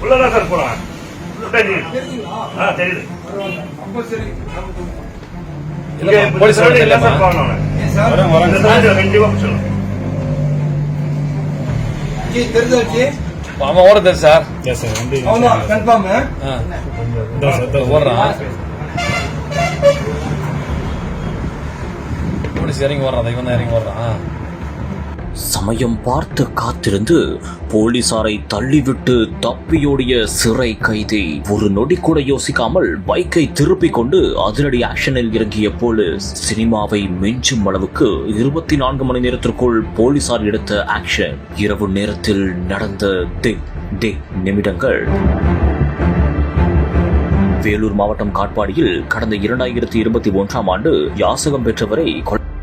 உள்ளதான் சார் போலாம். தெரியுது. போலீஸ் அவன் ஓடுது சார். ஓடுறான் போலீஸ் இறங்கி ஓடுறான். இவன் தான் இறங்கி ஓடுறான். சமயம் பார்த்து காத்திருந்து போலீசாரை தள்ளிவிட்டு தப்பியோடிய சிறை கைதி ஒரு நொடி கூட யோசிக்காமல் பைக்கை திருப்பிக் கொண்டு அதிரடி ஆக்ஷனில் இறங்கிய போலீஸ். சினிமாவை மிஞ்சும் அளவுக்கு 24 மணி நேரத்திற்குள் போலீசார் எடுத்த ஆக்ஷன். இரவு நேரத்தில் நடந்த நிமிடங்கள். வேலூர் மாவட்டம் காட்பாடியில் கடந்த 2021ஆம் ஆண்டு யாசகம் பெற்றவரை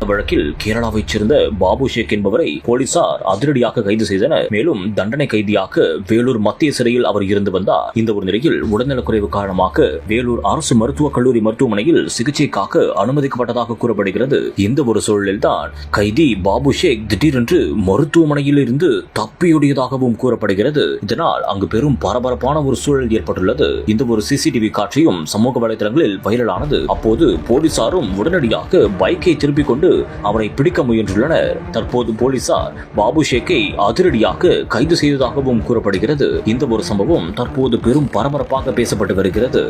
வழக்கில் கேரளாவைச் சேர்ந்த பாபு ஷேக் என்பவரை போலீசார் அதிரடியாக கைது செய்தனர். மேலும் தண்டனை கைதியாக வேலூர் மத்திய சிறையில் அவர் இருந்து வந்தார். இந்த ஒரு நிலையில் உடல்நலக்குறைவு காரணமாக வேலூர் அரசு மருத்துவக் கல்லூரி மருத்துவமனையில் சிகிச்சைக்காக அனுமதிக்கப்பட்டதாக கூறப்படுகிறது. இந்த ஒரு சூழலில்தான் கைதி பாபு ஷேக் திடீரென்று மருத்துவமனையில் இருந்து தப்பியோடியதாகவும் கூறப்படுகிறது. இதனால் அங்கு பெரும் பரபரப்பான ஒரு சூழல் ஏற்பட்டுள்ளது. இந்த ஒரு சிசிடிவி காட்சியும் சமூக வலைதளங்களில் வைரலானது. அப்போது போலீசாரும் உடனடியாக பைக்கை திருப்பிக் கொண்டு அவரை பிடிக்க முயன்றுள்ளனர். தற்போது போலீசார் பாபு ஷேக்கை அதிரடியாக கைது செய்ததாகவும் கூறப்படுகிறது. இந்த ஒரு சம்பவம் தற்போது பெரும் பரபரப்பாக பேசப்பட்டு வருகிறது.